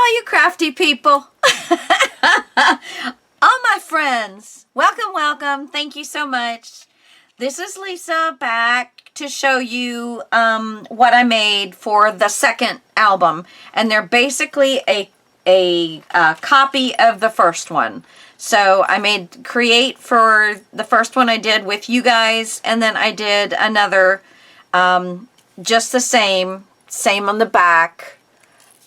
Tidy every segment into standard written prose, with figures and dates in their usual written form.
All you crafty people. All my friends. Welcome, welcome. Thank you so much. This is Lisa back to show you what I made for the second album. And they're basically a copy of the first one. So I made Create for the first one I did with you guys. And then I did another just the same on the back.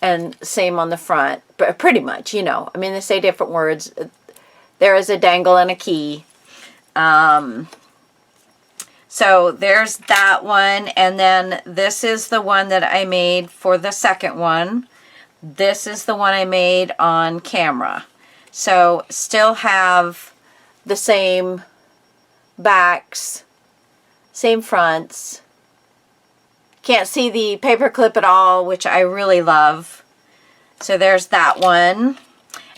And same on the front, but pretty much, you know. I mean, they say different words. There is a dangle and a key. So there's that one. And then this is the one that I made for the second one. This is the one I made on camera. So still have the same backs, same fronts. Can't see the paper clip at all, which I really love. So there's that one.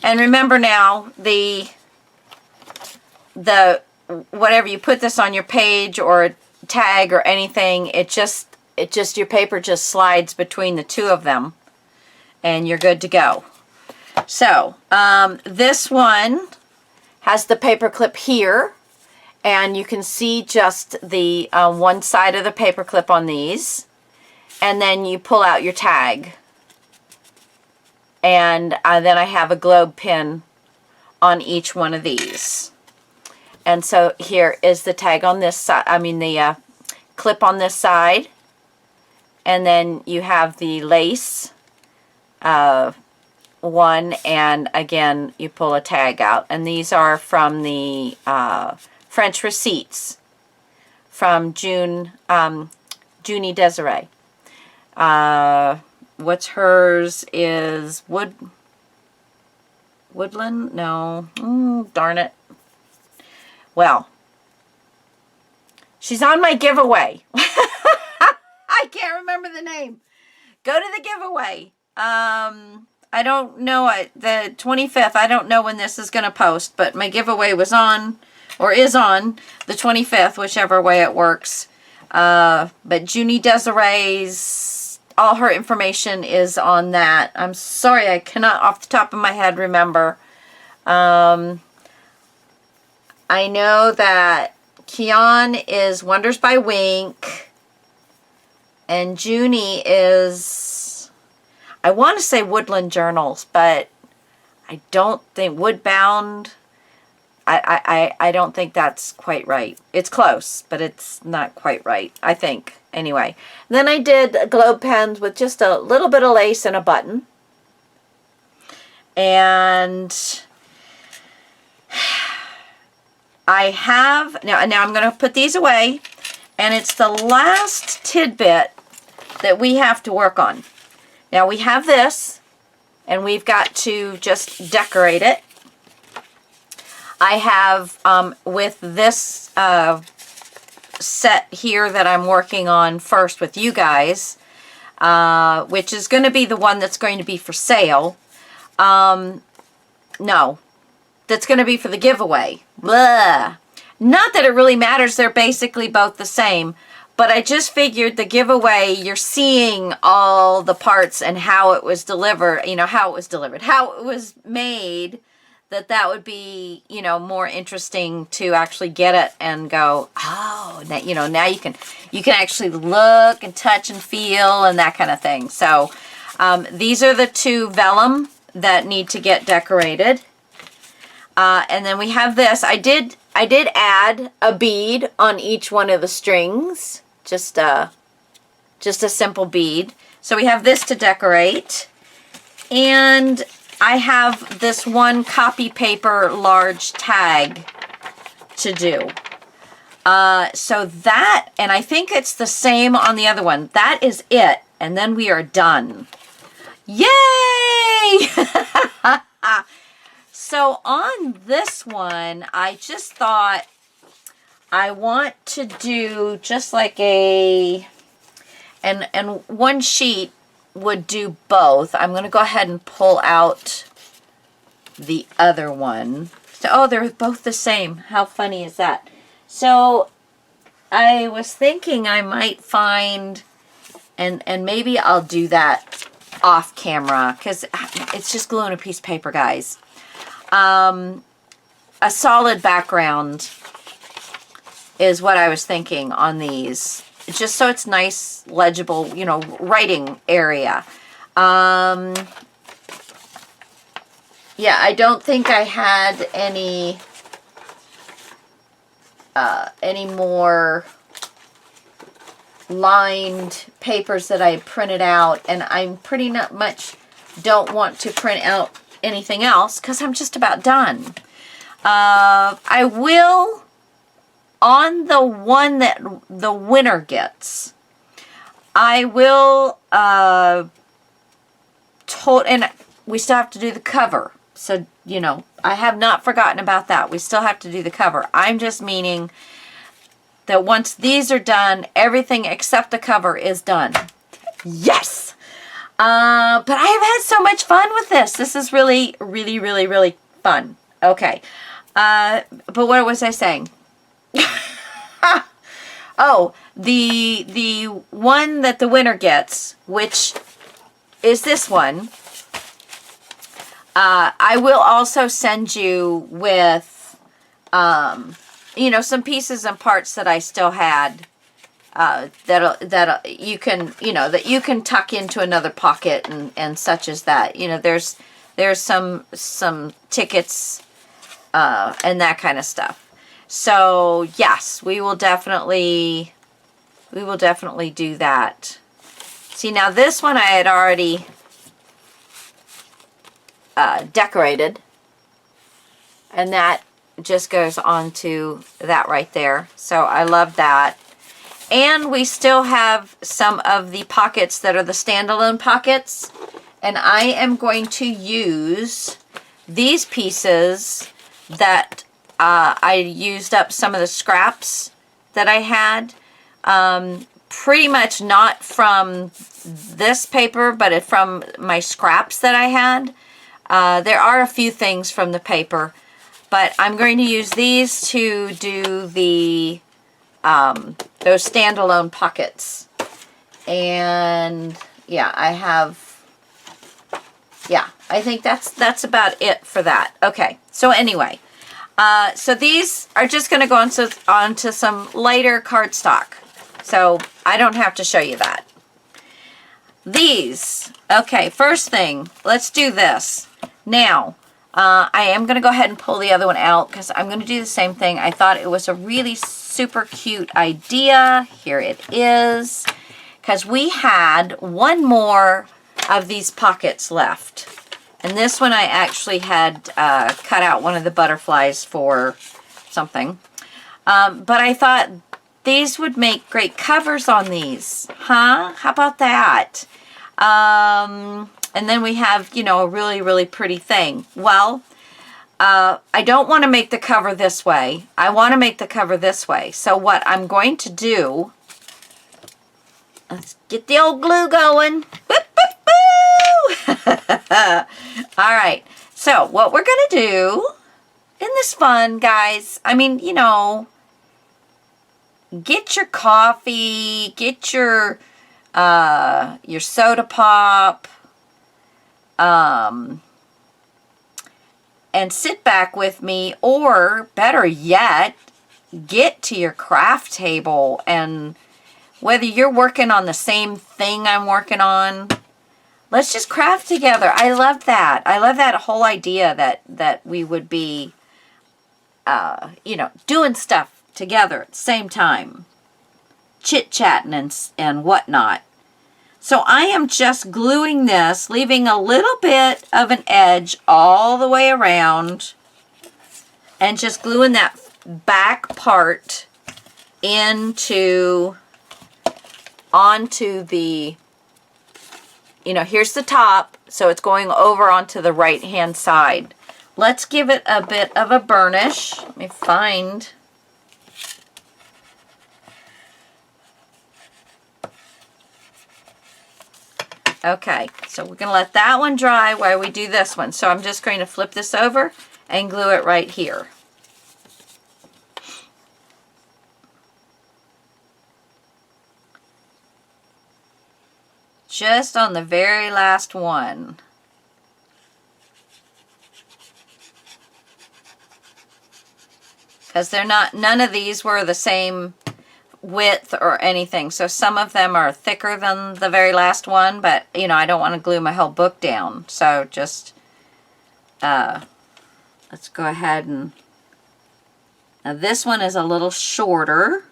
And remember now, the whatever you put this on your page or tag or anything, it just your paper just slides between the two of them, and you're good to go. So this one has the paper clip here, and you can see just the one side of the paper clip on these. And then you pull out your tag. And then I have a globe pin on each one of these. And so here is the tag on this side, I mean the clip on this side. And then you have the lace one, and again you pull a tag out. And these are from the French receipts from Junie Desiree. What's hers is Woodland? No. Darn it. Well, she's on my giveaway. I can't remember the name. Go to the giveaway. I don't know, the 25th, I don't know when this is going to post, but my giveaway was on, or is on, the 25th, whichever way it works. But Junie Desiree's, all her information is on that. I'm sorry, I cannot off the top of my head remember. I know that Kian is Wonders by Wink. And Junie is, I want to say Woodland Journals, but I don't think, Woodbound, I don't think that's quite right. It's close, but it's not quite right, I think. Anyway, then I did globe pens with just a little bit of lace and a button. And I have, now I'm going to put these away, and it's the last tidbit that we have to work on. Now we have this, and we've got to just decorate it. I have, with this set here that I'm working on first with you guys, which is going to be the one that's going to be for sale. No, that's going to be for the giveaway. Blah. Not that it really matters, they're basically both the same, but I just figured the giveaway, you're seeing all the parts and how it was delivered, you know, how it was made, that would be, you know, more interesting to actually get it and go, oh, now, you know, now you can actually look and touch and feel and that kind of thing. So these are the two vellum that need to get decorated. And then we have this. I did add a bead on each one of the strings, just a simple bead. So we have this to decorate, and I have this one copy paper large tag to do. So that, and I think it's the same on the other one. That is it, and then we are done. Yay! So on this one, I just thought I want to do just like and one sheet would do both. I'm going to go ahead and pull out the other one. So, oh, they're both the same. How funny is that? So I was thinking I might find, and maybe I'll do that off camera because it's just gluing a piece of paper, guys. A solid background is what I was thinking on these. Just so it's nice, legible, you know, writing area. Yeah, I don't think I had any more lined papers that I printed out, and I'm pretty much don't want to print out anything else because I'm just about done. I will, on the one that the winner gets, I will, and we still have to do the cover. So, you know, I have not forgotten about that. We still have to do the cover. I'm just meaning that once these are done, everything except the cover is done. Yes! But I have had so much fun with this. This is really, really, really, really fun. Okay. But what was I saying? Oh, the one that the winner gets, which is this one, I will also send you with, you know, some pieces and parts that I still had, that you can, you know, that you can tuck into another pocket and such as that. You know, there's some tickets, and that kind of stuff. So yes, we will definitely do that. See, now this one I had already decorated, and that just goes on to that right there. So I love that. And we still have some of the pockets that are the standalone pockets, and I am going to use these pieces that I used up some of the scraps that I had, pretty much not from this paper, but from my scraps that I had. There are a few things from the paper, but I'm going to use these to do the those standalone pockets. And yeah, I think that's about it for that. Okay, so anyway, so these are just going to go onto some lighter cardstock, so I don't have to show you that. These, okay, first thing, let's do this. Now, I am going to go ahead and pull the other one out because I'm going to do the same thing. I thought it was a really super cute idea. Here it is, because we had one more of these pockets left. And this one I actually had cut out one of the butterflies for something. But I thought these would make great covers on these. Huh? How about that? And then we have, you know, a really, really pretty thing. Well, I don't want to make the cover this way. I want to make the cover this way. So what I'm going to do, let's get the old glue going. Boop, boop, boo! All right. So what we're going to do, isn't this fun, guys? I mean, you know, get your coffee, get your soda pop, and sit back with me, or better yet, get to your craft table, and whether you're working on the same thing I'm working on, let's just craft together. I love that. I love that whole idea that we would be, you know, doing stuff together at the same time, chit-chatting and whatnot. So I am just gluing this, leaving a little bit of an edge all the way around, and just gluing that back part onto the, you know, here's the top, so it's going over onto the right hand side. Let's give it a bit of a burnish. Let me find. Okay, so we're going to let that one dry while we do this one. So I'm just going to flip this over and glue it right here. just on the very last one. Because they're not, none of these were the same width or anything. So some of them are thicker than the very last one, but you know, I don't want to glue my whole book down. So just, let's go ahead and, now this one is a little shorter,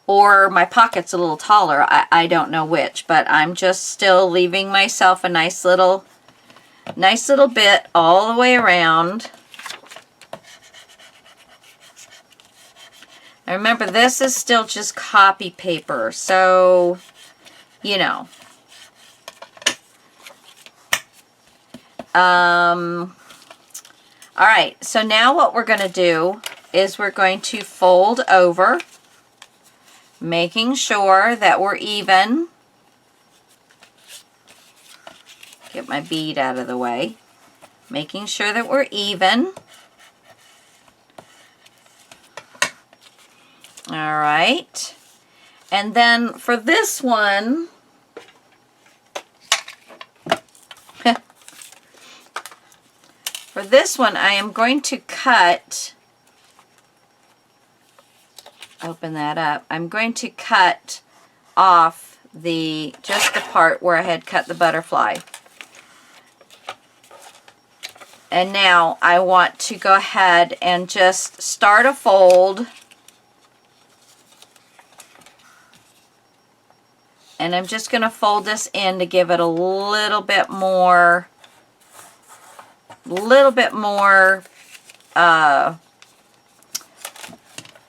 or my pocket's a little taller. I don't know which, but I'm just still leaving myself a nice little bit all the way around. And remember, this is still just copy paper, so, you know. All right, so now what we're going to do is we're going to fold over, making sure that we're even. Get my bead out of the way. Making sure that we're even. All right, and then for this one, I am going to cut, open that up, I'm going to cut off just the part where I had cut the butterfly. And now I want to go ahead and just start a fold. And I'm just going to fold this in to give it a little bit more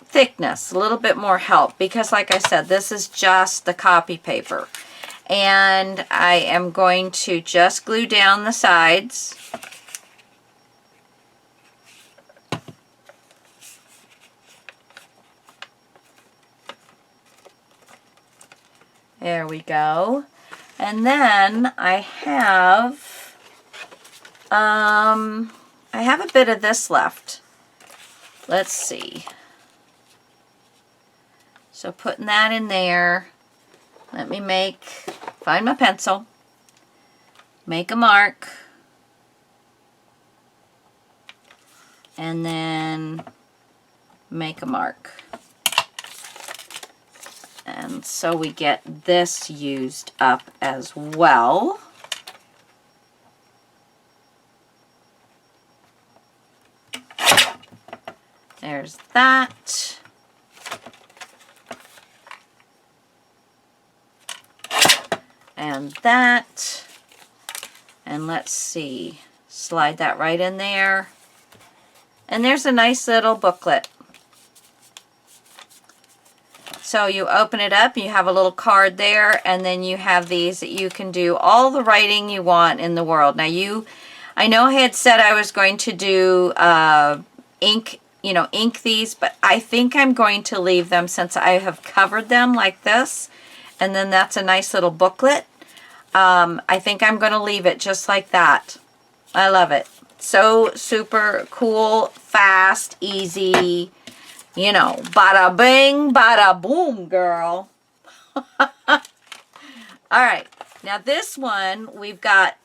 thickness, a little bit more help, because like I said, this is just the copy paper. And I am going to just glue down the sides. There we go. And then I have a bit of this left. Let's see. So putting that in there, let me find my pencil, make a mark, and then make a mark. And so we get this used up as well. There's that. And that. And let's see, slide that right in there. And there's a nice little booklet. So you open it up, you have a little card there, and then you have these that you can do all the writing you want in the world. Now I know I had said I was going to do ink these, but I think I'm going to leave them since I have covered them like this. And then that's a nice little booklet. I think I'm going to leave it just like that. I love it. So super cool, fast, easy. You know, bada bing, bada boom, girl. All right, now this one, we've got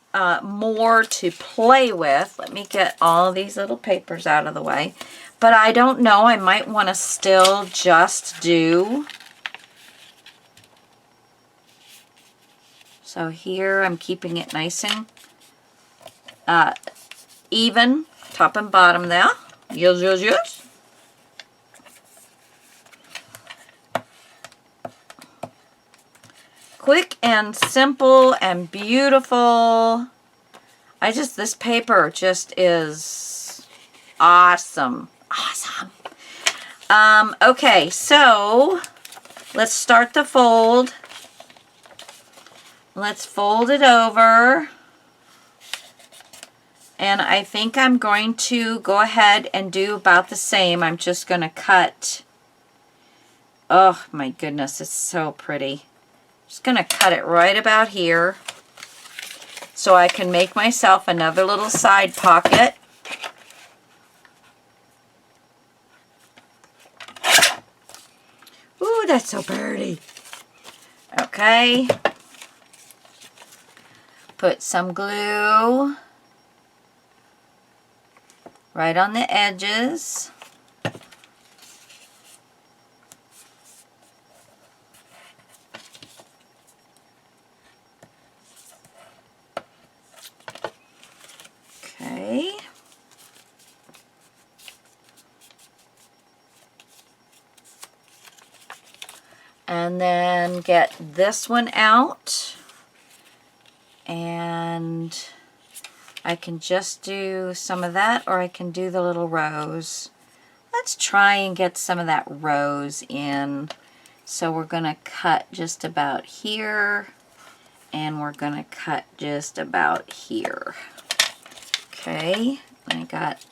more to play with. Let me get all of these little papers out of the way. But I don't know, I might want to still just do. So here I'm keeping it nice and even, top and bottom there. Yes, yes, yes. Quick and simple and beautiful. This paper just is awesome. Awesome. Okay, so let's start the fold. Let's fold it over. And I think I'm going to go ahead and do about the same. I'm just going to cut. Oh my goodness, it's so pretty. Just going to cut it right about here so I can make myself another little side pocket. Ooh, that's so pretty. Okay. Put some glue right on the edges. Okay. And then get this one out. And I can just do some of that, or I can do the little rose. Let's try and get some of that rose in. So we're going to cut just about here, and we're going to cut just about here. Okay, I got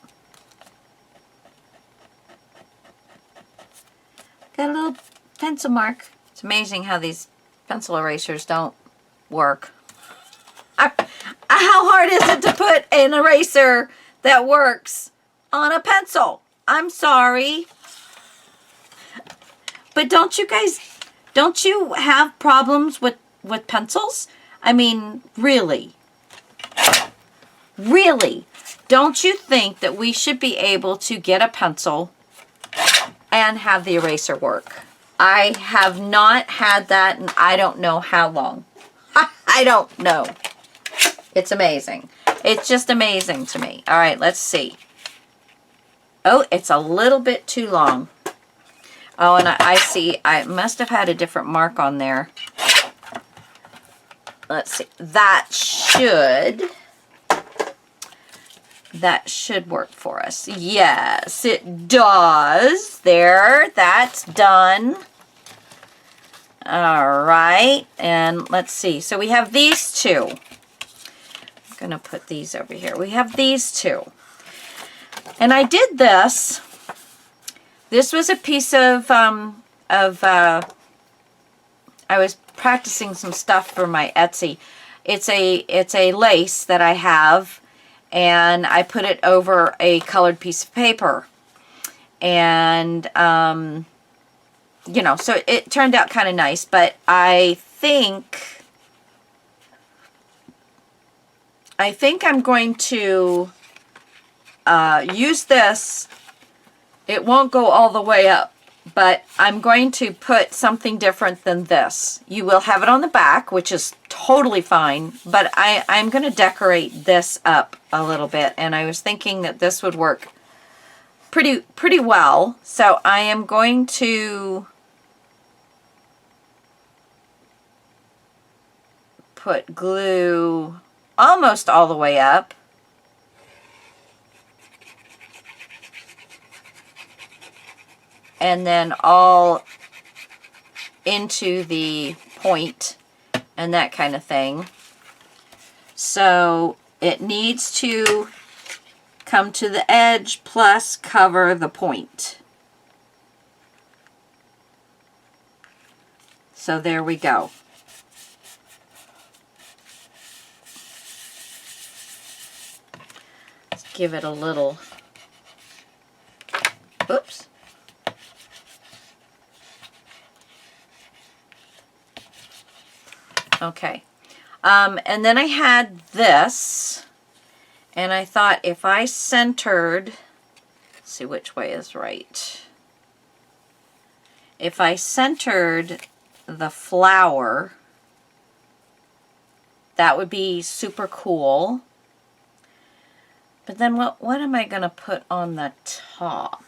a little pencil mark. It's amazing how these pencil erasers don't work. How hard is it to put an eraser that works on a pencil? I'm sorry. But don't you have problems with pencils? I mean, really? Really? Don't you think that we should be able to get a pencil and have the eraser work? I have not had that, and I don't know how long. I don't know. It's amazing. It's just amazing to me. All right, let's see. Oh, it's a little bit too long. Oh, and I see. I must have had a different mark on there. Let's see. That should work for us. Yes, it does. There, that's done. All right, and let's see. So we have these two. I'm going to put these over here. We have these two. And I did this. This was a piece of I was practicing some stuff for my Etsy. It's a lace that I have, and I put it over a colored piece of paper. And you know, so it turned out kind of nice, but I think I'm going to use this. It won't go all the way up, but I'm going to put something different than this. You will have it on the back, which is totally fine, but I'm going to decorate this up a little bit, and I was thinking that this would work pretty well. So I am going to put glue almost all the way up. And then all into the point and that kind of thing. So it needs to come to the edge plus cover the point. So there we go. Let's give it a little, oops. Okay, and then I had this, and I thought if I centered, let's see which way is right. If I centered the flower, that would be super cool. But then what am I going to put on the top?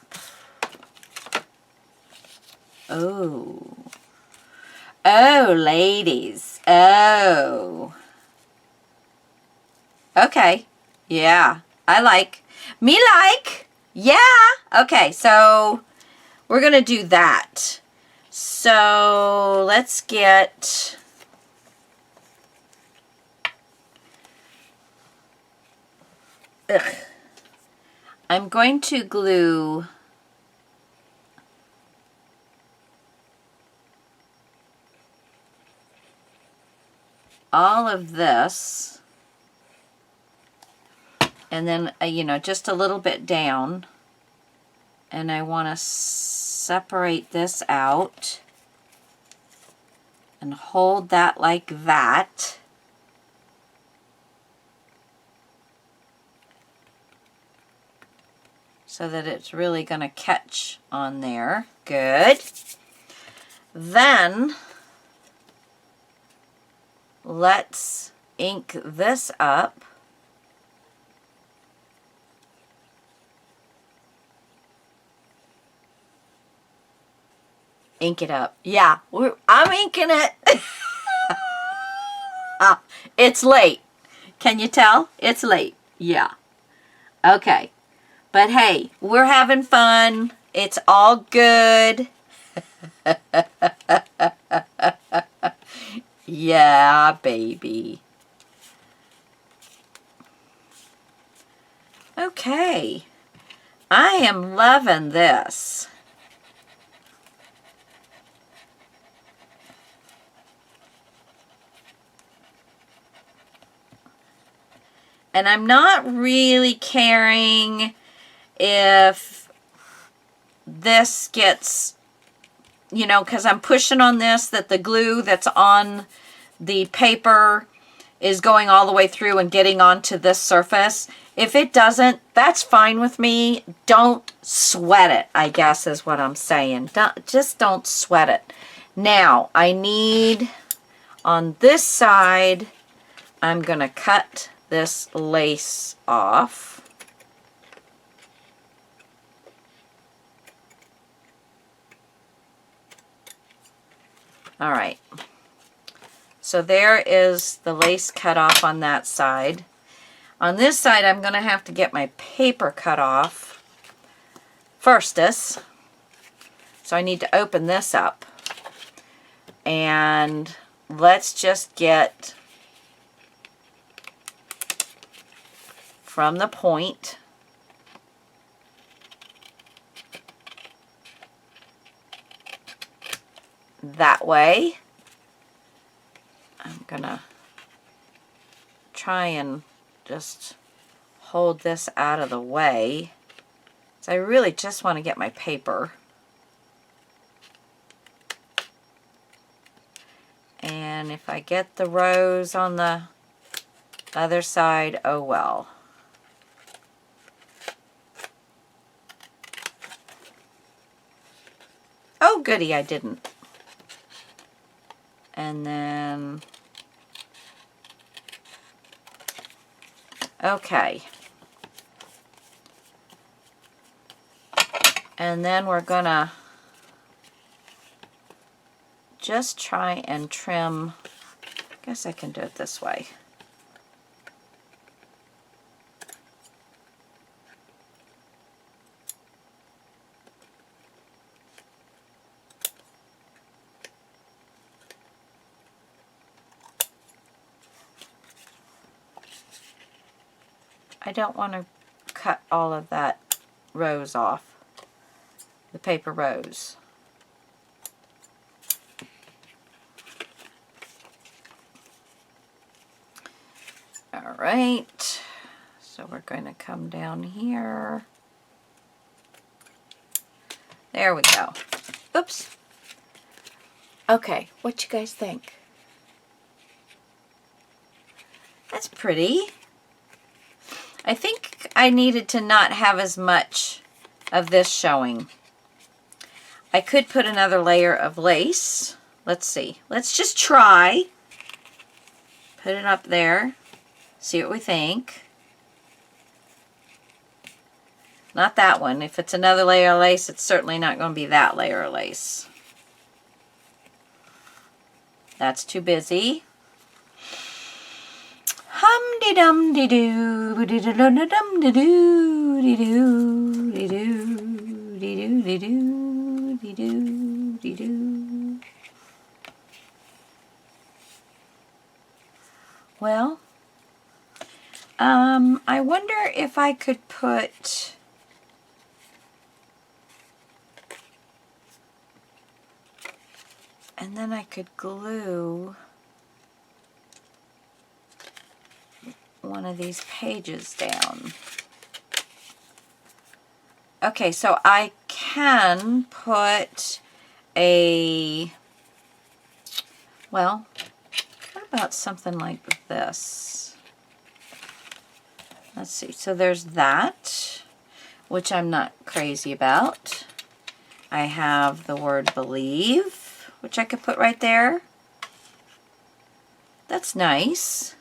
Oh. Oh, ladies. Oh. Okay. Yeah. I like. Me like. Yeah. Okay, so we're going to do that. So let's get... Ugh. I'm going to glue... all of this, and then you know, just a little bit down, and I want to separate this out and hold that like that, so that it's really going to catch on there. Good. Then let's ink this up. Ink it up. Yeah, I'm inking it. It's late. Can you tell? It's late. Yeah. Okay. But hey, we're having fun. It's all good. Yeah, baby. Okay. I am loving this. And I'm not really caring if this gets, you know, because I'm pushing on this, that the glue that's on the paper is going all the way through and getting onto this surface. If it doesn't, that's fine with me. Don't sweat it, I guess is what I'm saying. Just don't sweat it. Now, I need, on this side, I'm going to cut this lace off. All right. So there is the lace cut off on that side. On this side, I'm going to have to get my paper cut off firstus. So I need to open this up. And let's just get from the point that way. I'm gonna try and just hold this out of the way. So I really just want to get my paper. And if I get the rose on the other side, oh well. Oh goody, I didn't. And then, okay. And then we're gonna just try and trim. I guess I can do it this way. I don't want to cut all of that rose off, the paper rose. All right, so we're going to come down here. There we go. Oops. Okay, what you guys think? That's pretty. I think I needed to not have as much of this showing. I could put another layer of lace. Let's see. Let's just try. Put it up there. See what we think. Not that one. If it's another layer of lace, it's certainly not going to be that layer of lace. That's too busy. Hum-de-dum-de-doo, de-dum-de-dum-de-doo, de-doo, de-doo, de-doo, de-doo, de-doo, de-doo. Well, I wonder if I could put and then I could glue one of these pages down. Okay, so I can put a, well, what about something like this? Let's see, so there's that. which I'm not crazy about. I have the word believe, which I could put right there. That's nice.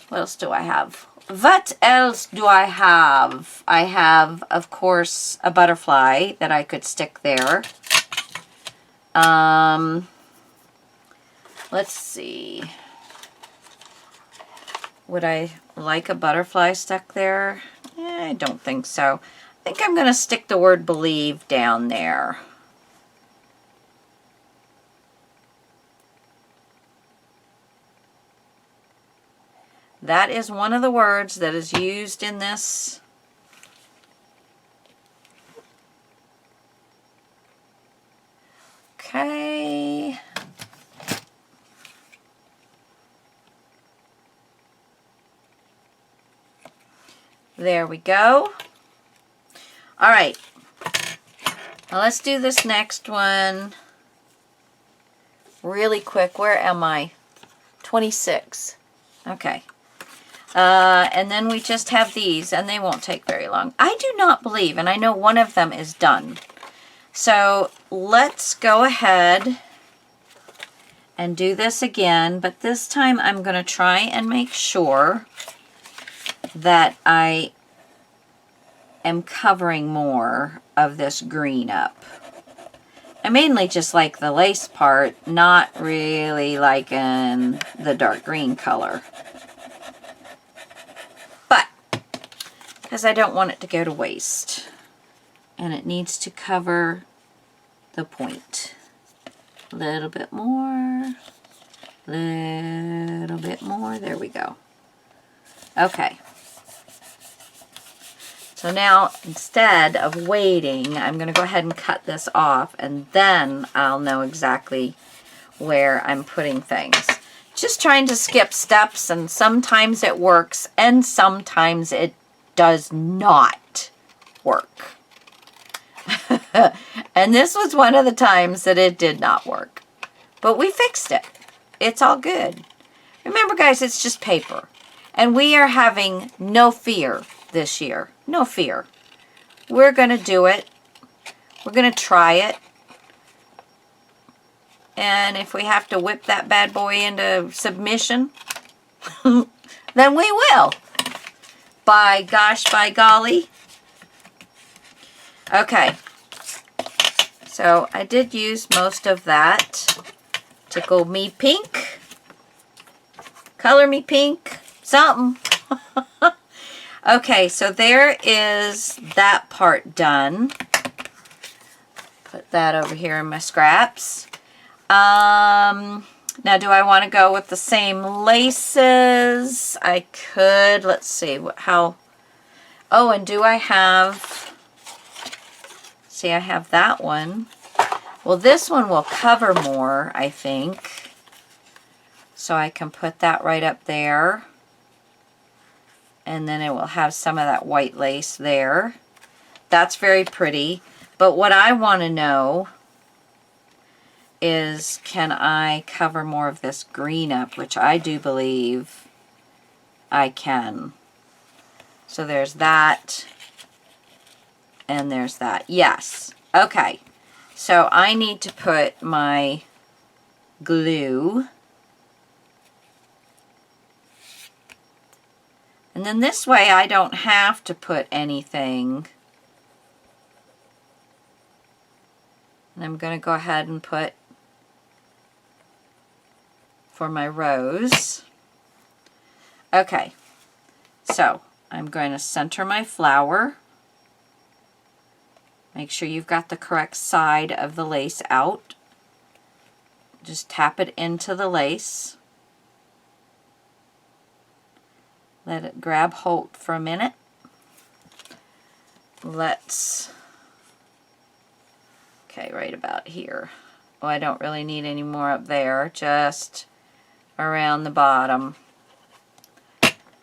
What else do I have? What else do I have? I have, of course, a butterfly that I could stick there. Let's see. Would I like a butterfly stuck there? I don't think so. I think I'm going to stick the word believe down there. That is one of the words that is used in this. Okay. There we go. All right. Now let's do this next one really quick. Where am I? 26. Okay. And then we just have these, and they won't take very long. I do not believe, and I know one of them is done. So let's go ahead and do this again, but this time I'm going to try and make sure that I am covering more of this green up. I mainly just like the lace part, not really liking the dark green color. But, because I don't want it to go to waste. And it needs to cover the point. A little bit more. Little bit more. There we go. Okay. So now, instead of waiting, I'm going to go ahead and cut this off, and then I'll know exactly where I'm putting things. Just trying to skip steps, and sometimes it works, and sometimes it does not work. And this was one of the times that it did not work. But we fixed it. It's all good. Remember, guys, it's just paper. And we are having no fear this year. No fear. We're going to do it. We're going to try it. And if we have to whip that bad boy into submission, then we will. By gosh, by golly. Okay. So I did use most of that. Tickle me pink. Color me pink. Something. Okay, so there is that part done. Put that over here in my scraps. Now, do I want to go with the same laces? I could. Let's see how. Oh, and do I have? See, I have that one. Well, this one will cover more, I think. So I can put that right up there. And then it will have some of that white lace there. That's very pretty. But what I want to know is, can I cover more of this green up, which I do believe I can. So there's that. And there's that. Yes. Okay. So I need to put my glue. And then this way I don't have to put anything. And I'm going to go ahead and put for my rose. Okay. So I'm going to center my flower. Make sure you've got the correct side of the lace out. Just tap it into the lace. Let it grab hold for a minute. Okay, right about here. Oh, I don't really need any more up there, just around the bottom.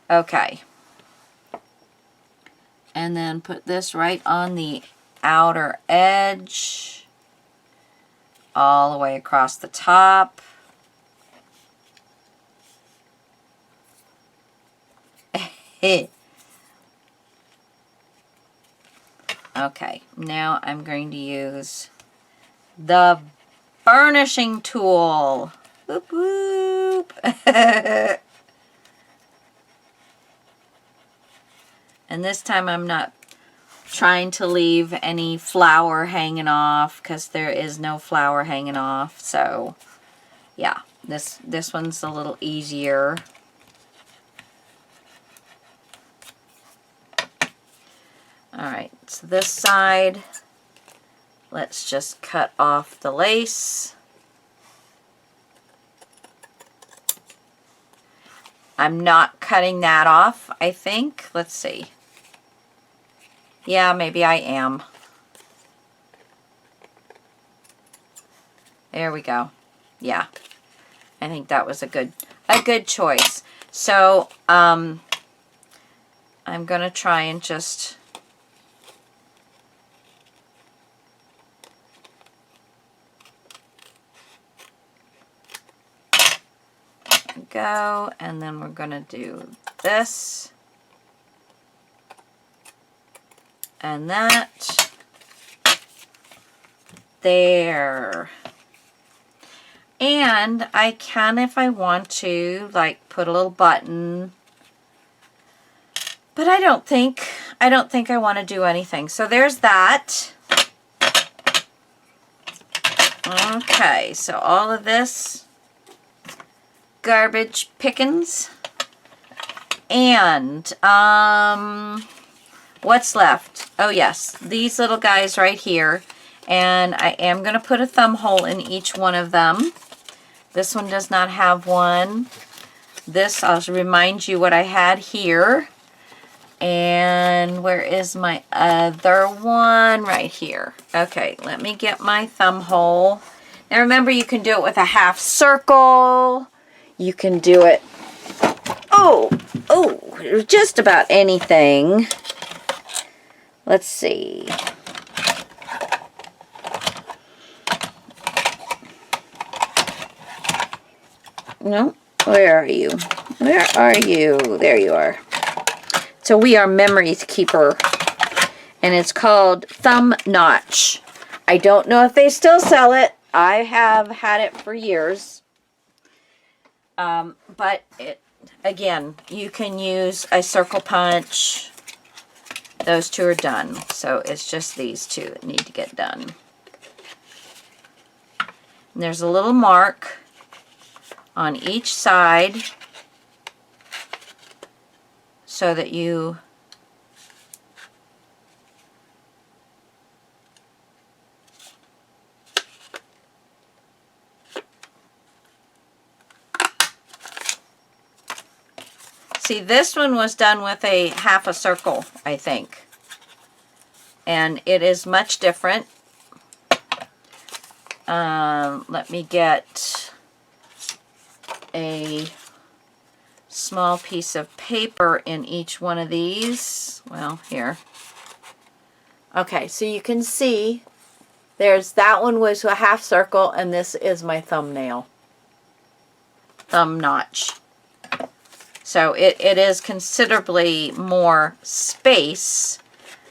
Okay. And then put this right on the outer edge, all the way across the top. Okay, now I'm going to use the burnishing tool. Whoop, whoop. And this time I'm not trying to leave any flour hanging off because there is no flour hanging off. So yeah, this one's a little easier. Alright, so this side, let's just cut off the lace. I'm not cutting that off, I think. Let's see. Yeah, maybe I am. There we go. Yeah, I think that was a good choice. So I'm gonna try and just go, and then we're gonna do this and that. There. And I can, if I want to, like put a little button, but I don't think I want to do anything. So there's that. Okay, so all of this garbage pickings. And what's left? Oh yes, these little guys right here. And I am going to put a thumb hole in each one of them. This one does not have one. This, I'll remind you what I had here. And where is my other one? Right here. Okay, let me get my thumb hole. Now remember, you can do it with a half circle. You can do it, just about anything. Let's see. No, where are you? Where are you? There you are. So we are memory keeper, and it's called Thumb Notch. I don't know if they still sell it. I have had it for years. But again, you can use a circle punch. Those two are done. So it's just these two that need to get done. And there's a little mark on each side so that you see, this one was done with a half a circle, I think, and it is much different. Let me get a small piece of paper in each one of these. Well, here. Okay, so you can see there's that one was a half circle, and this is my thumbnail. Thumb notch. So it is considerably more space,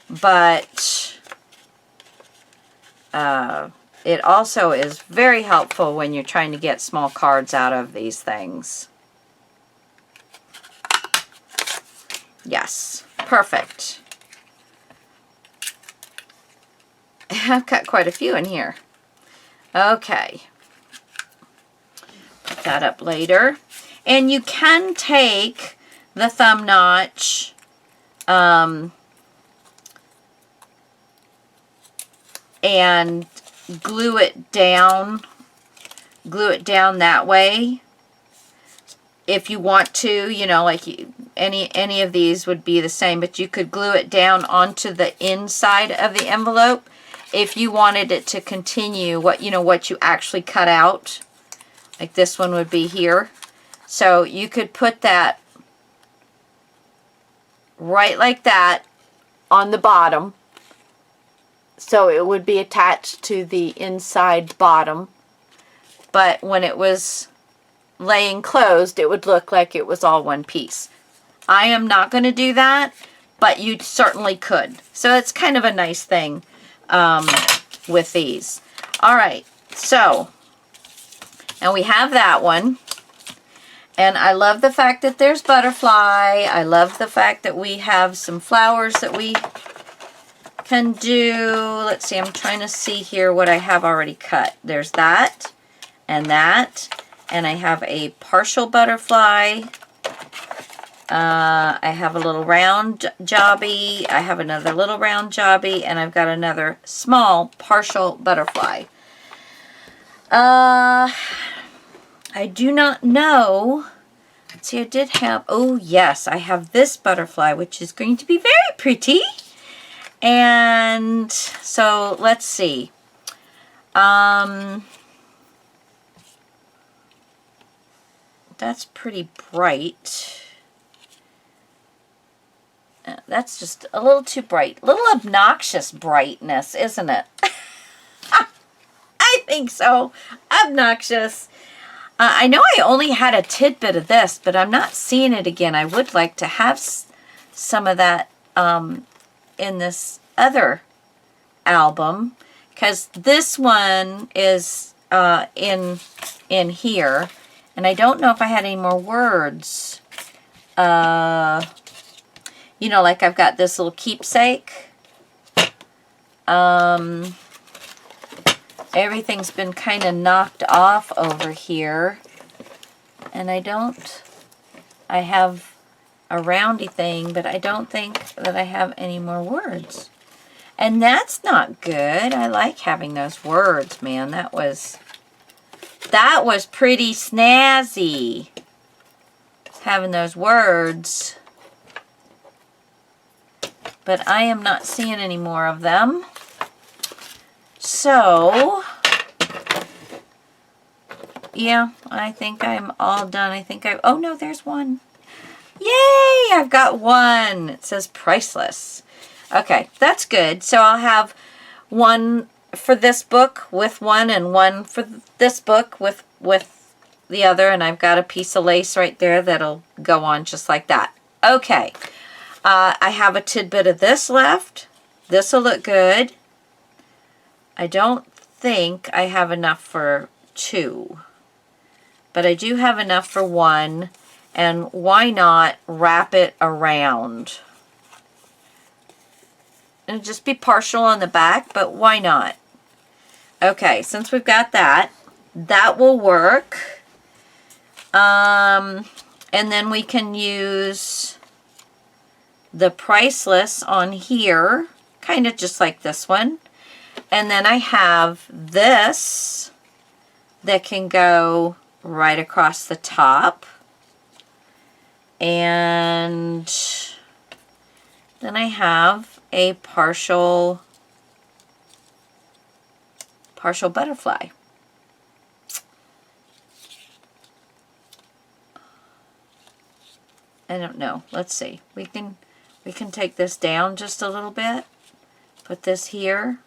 but it also is very helpful when you're trying to get small cards out of these things. Yes, perfect. I've got quite a few in here. Okay. Put that up later. And you can take the thumb notch and glue it down that way if you want to, you know, like any of these would be the same, but you could glue it down onto the inside of the envelope if you wanted it to continue what you actually cut out. Like this one would be here. So you could put that right like that on the bottom. So it would be attached to the inside bottom. But when it was laying closed, it would look like it was all one piece. I am not going to do that but you certainly could. So it's kind of a nice thing with these. All right, so, and we have that one. And I love the fact that there's butterfly. I love the fact that we have some flowers that we can do. Let's see, I'm trying to see here what I have already cut. There's that, and I have a partial butterfly. I have a little round jobby. I have another little round jobby, and I've got another small partial butterfly. I do not know. Let's see, I did have, oh yes, I have this butterfly, which is going to be very pretty. And so let's see. That's pretty bright. That's just a little too bright. Little obnoxious brightness, isn't it? I think so. Obnoxious. I know I only had a tidbit of this, but I'm not seeing it again. I would like to have some of that in this other album, because this one is in here, and I don't know if I had any more words. You know, like I've got this little keepsake. Everything's been kind of knocked off over here. And I have a roundy thing, but I don't think that I have any more words. And that's not good. I like having those words, man. That was pretty snazzy. Having those words. But I am not seeing any more of them. So, yeah, I think I'm all done. I think oh no, there's one. Yay, I've got one. It says priceless. Okay, that's good. So I'll have one for this book with one, and one for this book with the other, and I've got a piece of lace right there that'll go on just like that. Okay, I have a tidbit of this left. This will look good. I don't think I have enough for 2, but I do have enough for 1, and why not wrap it around? And just be partial on the back, but why not? Okay, since we've got that will work. And then we can use the priceless on here, kind of just like this one. And then I have this that can go right across the top. And then I have a partial butterfly. I don't know. Let's see. We can take this down just a little bit. Put this here.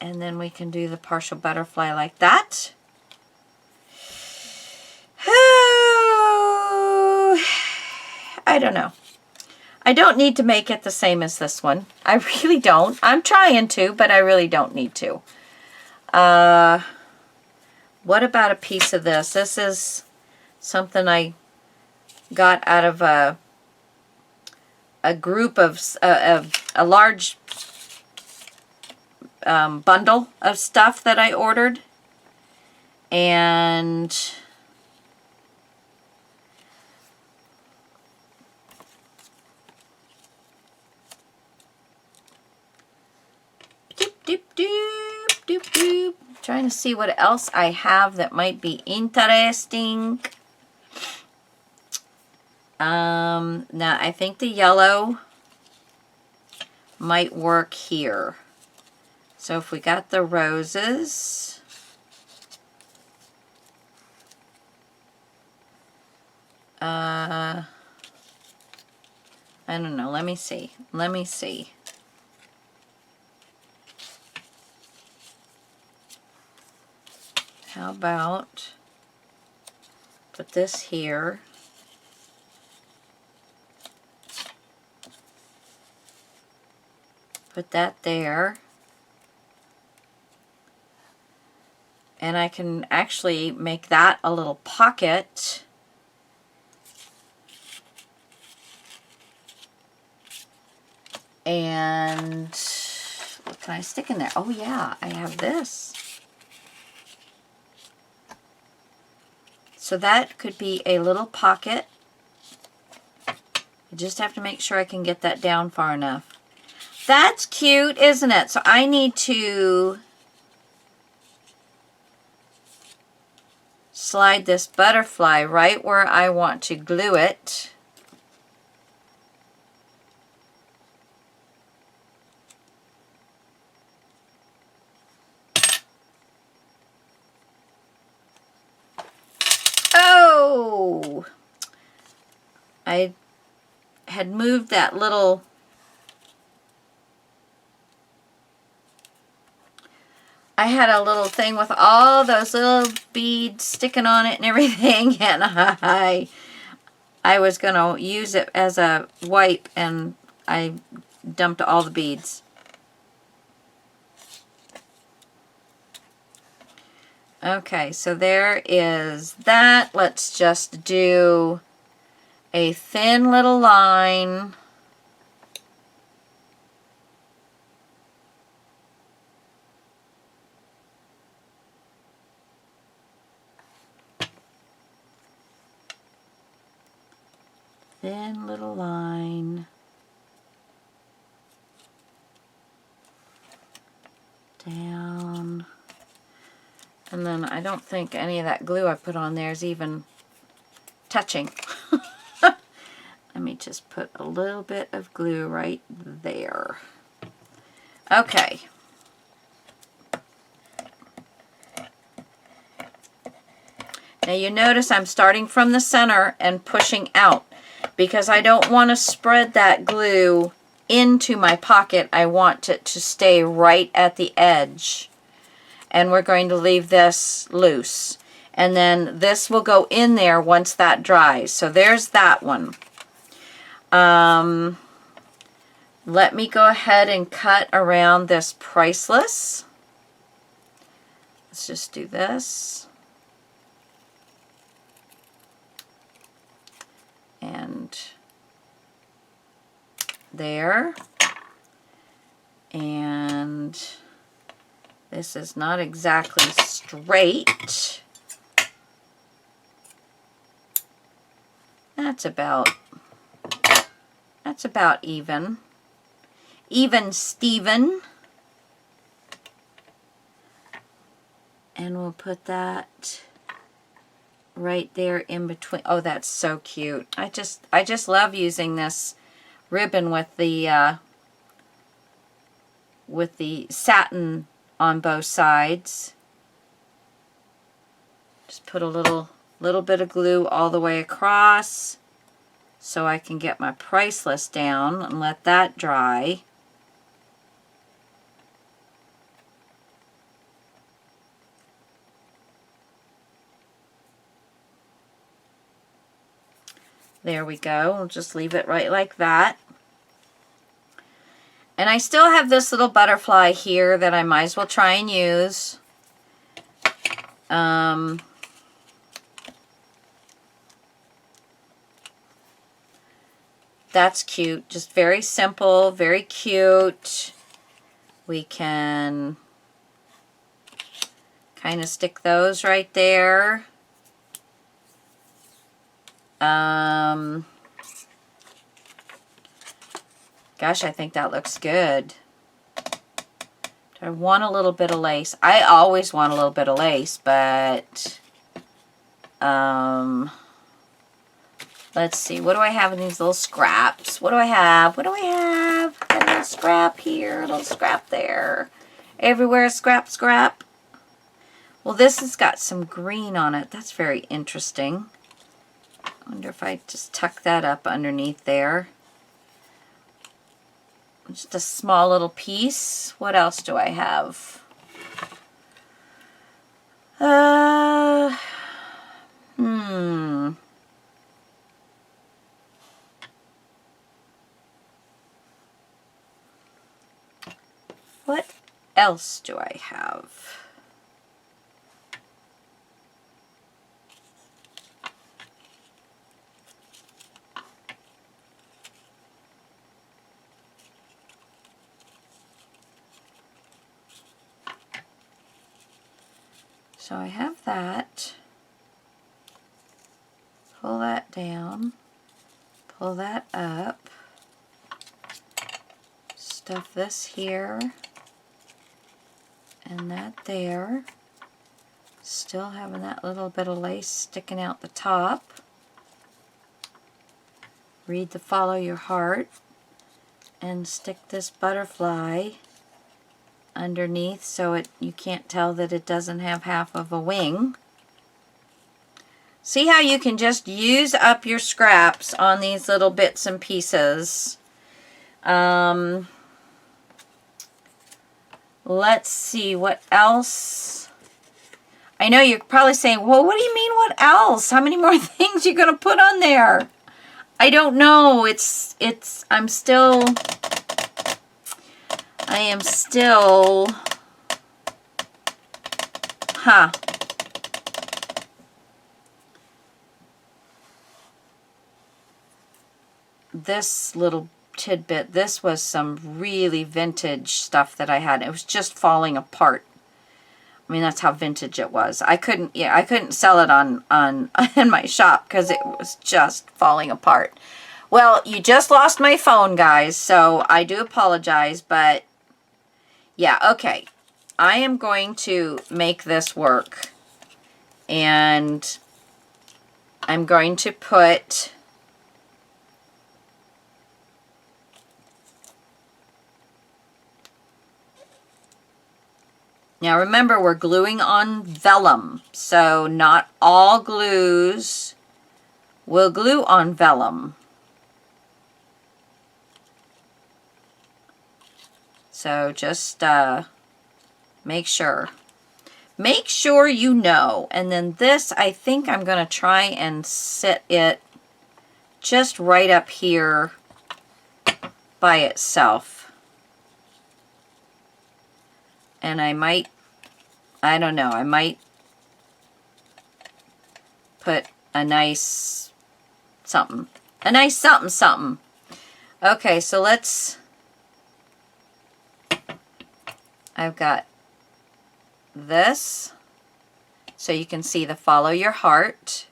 And then we can do the partial butterfly like that. I don't know. I don't need to make it the same as this one. I really don't. I'm trying to, but I really don't need to. What about a piece of this? This is something I got out of a group of a large bundle of stuff that I ordered, and doop doop doop doop doop. Trying to see what else I have that might be interesting. Now I think the yellow might work here. So if we got the roses, I don't know. Let me see. How about put this here? Put that there. And I can actually make that a little pocket. And what can I stick in there? Oh yeah, I have this. So that could be a little pocket. I just have to make sure I can get that down far enough. That's cute, isn't it? So I need to slide this butterfly right where I want to glue it. Oh! I had moved that little I had a little thing with all those little beads sticking on it and everything, and I was going to use it as a wipe, and I dumped all the beads. Okay, so there is that. Let's just do a thin little line. Thin little line. Down. And then I don't think any of that glue I put on there is even touching. Let me just put a little bit of glue right there. Okay. Now you notice I'm starting from the center and pushing out because I don't want to spread that glue into my pocket. I want it to stay right at the edge. And we're going to leave this loose. And then this will go in there once that dries. So there's that one. Let me go ahead and cut around this priceless. Let's just do this. And there. And this is not exactly straight. That's about even. Even Steven. And we'll put that right there in between. Oh, that's so cute. I just love using this ribbon with the satin on both sides. Just put a little bit of glue all the way across so I can get my priceless down and let that dry. There we go. We'll just leave it right like that. And I still have this little butterfly here that I might as well try and use. That's cute. Just very simple, very cute. We can kind of stick those right there. Gosh, I think that looks good. Do I want a little bit of lace? I always want a little bit of lace, but let's see. What do I have in these little scraps? What do I have? What do I have? Got a little scrap here, a little scrap there. Everywhere, scrap, scrap. Well, this has got some green on it. That's very interesting. I wonder if I just tuck that up underneath there. Just a small little piece. What else do I have? else do I have? So I have that. Pull that down. Pull that up. Stuff this here. And that there. Still having that little bit of lace sticking out the top. Read the Follow Your Heart. And stick this butterfly underneath so you can't tell that it doesn't have half of a wing. See how you can just use up your scraps on these little bits and pieces. Let's see what else. I know you're probably saying, well, what do you mean what else? How many more things are you going to put on there? I don't know. I am still, This little tidbit, this was some really vintage stuff that I had. It was just falling apart. I mean, that's how vintage it was. I couldn't sell it on in my shop because it was just falling apart. Well, you just lost my phone, guys, so I do apologize, but yeah, okay. I am going to make this work, and I'm going to put now remember, we're gluing on vellum, so not all glues will glue on vellum. So just make sure. Make sure you know. And then this, I think I'm going to try and sit it just right up here by itself. And I might, I don't know, I might put a nice something. A nice something something. Okay, so let's, I've got this, so you can see the Follow Your Heart.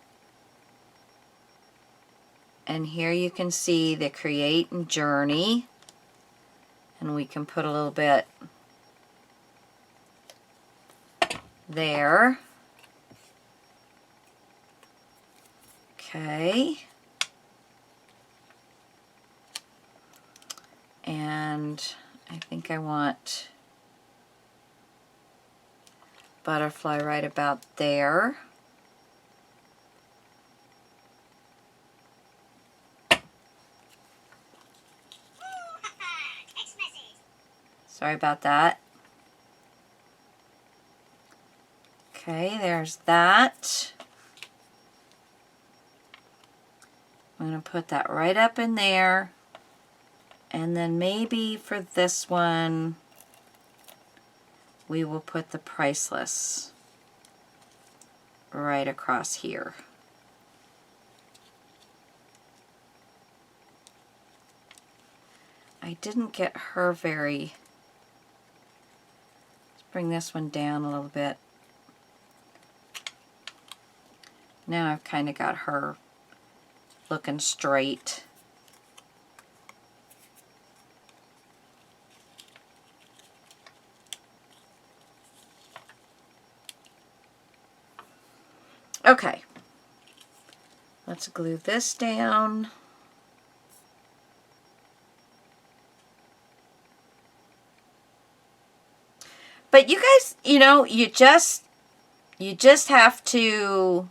And here you can see the Create and Journey. And we can put a little bit there. Okay. And I think I want butterfly right about there. Sorry about that. Okay, there's that. I'm going to put that right up in there. And then maybe for this one, we will put the Priceless right across here. I didn't get her very, let's bring this one down a little bit. Now I've kind of got her looking straight. Okay, let's glue this down. But you guys, you know, you just have to,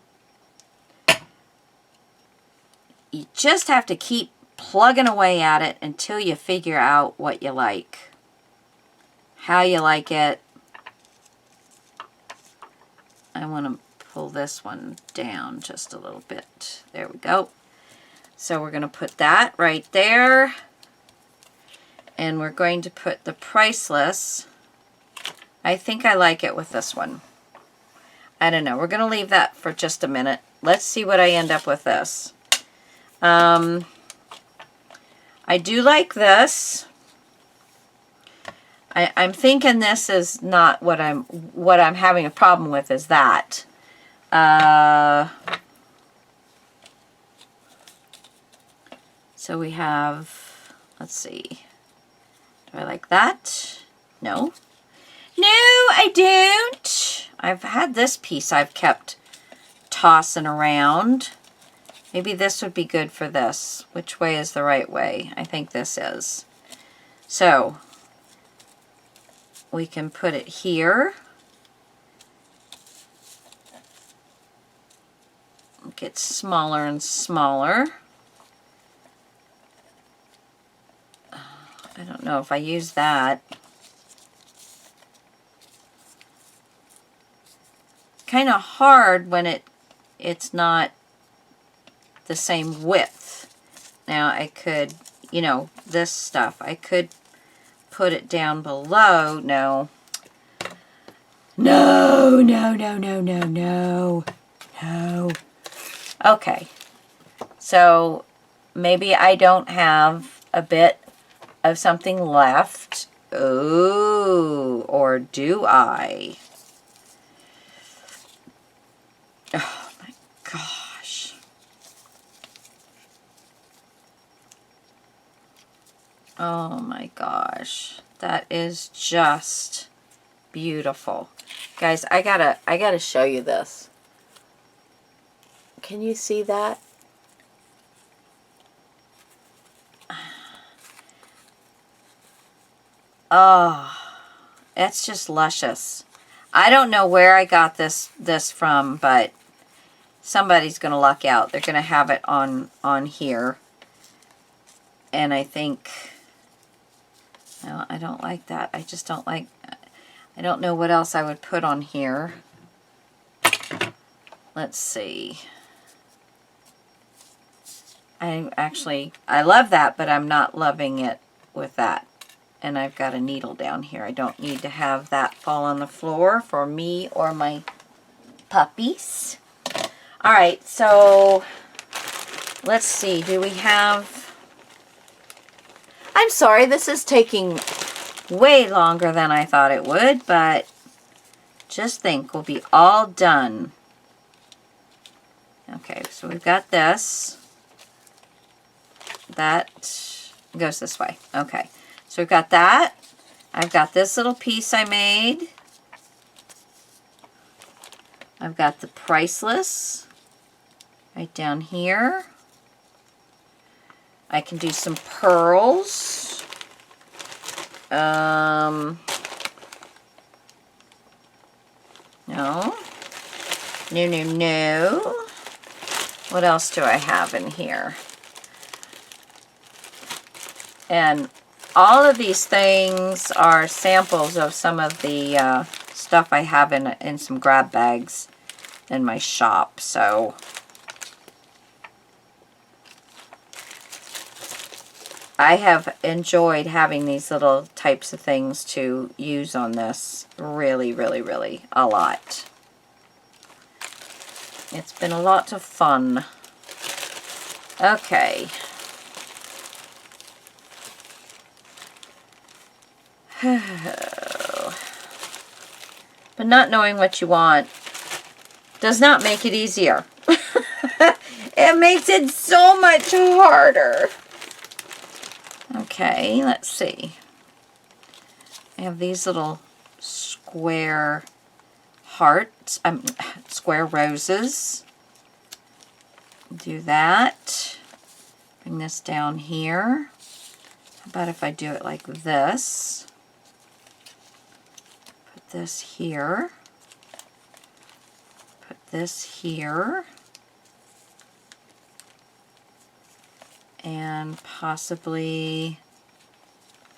keep plugging away at it until you figure out what you like, how you like it. I want to pull this one down just a little bit. There we go. So we're going to put that right there. And we're going to put the Priceless I think I like it with this one. I don't know. We're going to leave that for just a minute. Let's see what I end up with this. I do like this. I'm thinking this is not what I'm having a problem with is that. So we have, let's see. Do I like that? No. No, I don't. I've had this piece I've kept tossing around. Maybe this would be good for this. Which way is the right way? I think this is. So, we can put it here. It gets smaller and smaller. I don't know if I use that. Kind of hard when it's not the same width. Now I could, you know, this stuff, I could put it down below. No. No, no, no, no, no, no. No. Okay. So maybe I don't have a bit of something left. Ooh, or do I? Oh my gosh. Oh my gosh. That is just beautiful. Guys, I gotta show you this. Can you see that? Oh, it's just luscious. I don't know where I got this from, but somebody's going to luck out. They're going to have it on here. And I think, well, I don't like that. I just don't like, I don't know what else I would put on here. Let's see. I love that, but I'm not loving it with that. And I've got a needle down here. I don't need to have that fall on the floor for me or my puppies. All right, so let's see. Do we have... I'm sorry, this is taking way longer than I thought it would, but just think, we'll be all done. Okay, so we've got this. That goes this way. Okay. So we've got that. I've got this little piece I made. I've got the priceless right down here. I can do some pearls. No. No, no, no. What else do I have in here? And all of these things are samples of some of the stuff I have in some grab bags in my shop. So I have enjoyed having these little types of things to use on this really, really, really a lot. It's been a lot of fun. Okay. But not knowing what you want does not make it easier. It makes it so much harder. Okay, let's see. I have these little square hearts, square roses. Do that. Bring this down here. How about if I do it like this? Put this here. Put this here. And possibly,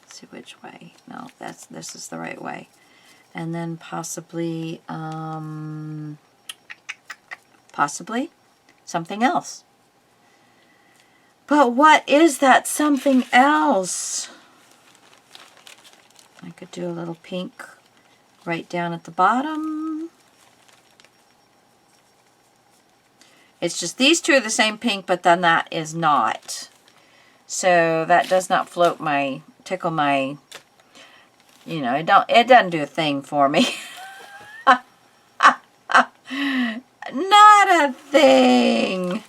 let's see which way. No, this is the right way. And then possibly something else. But what is that something else? I could do a little pink right down at the bottom. It's just these two are the same pink, but then that is not. So that does not tickle my, you know, it doesn't do a thing for me. Not a thing.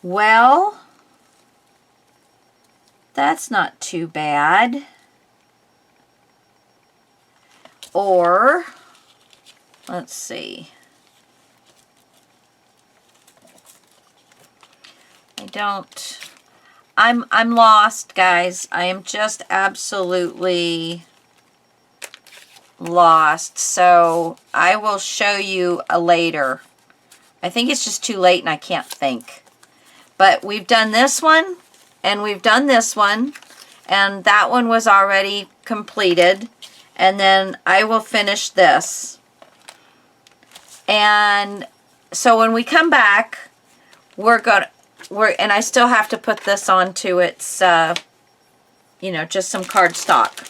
Well, that's not too bad. Or, let's see. I'm lost, guys. I am just absolutely lost. So I will show you later. I think it's just too late and I can't think. But we've done this one, and we've done this one, and that one was already completed. And then I will finish this. And so when we come back, and I still have to put this onto its, you know, just some cardstock.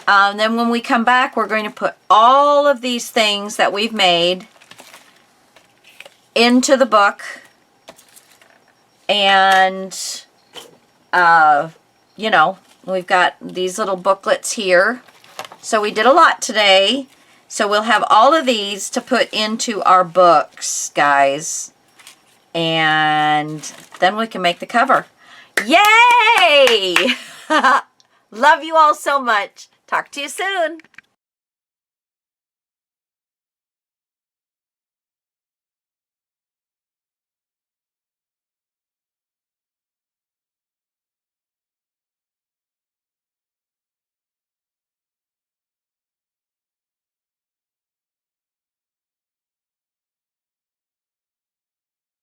Then when we come back, we're going to put all of these things that we've made into the book. And, you know, we've got these little booklets here. So we did a lot today. So we'll have all of these to put into our books, guys. And then we can make the cover. Yay! Love you all so much. Talk to you soon.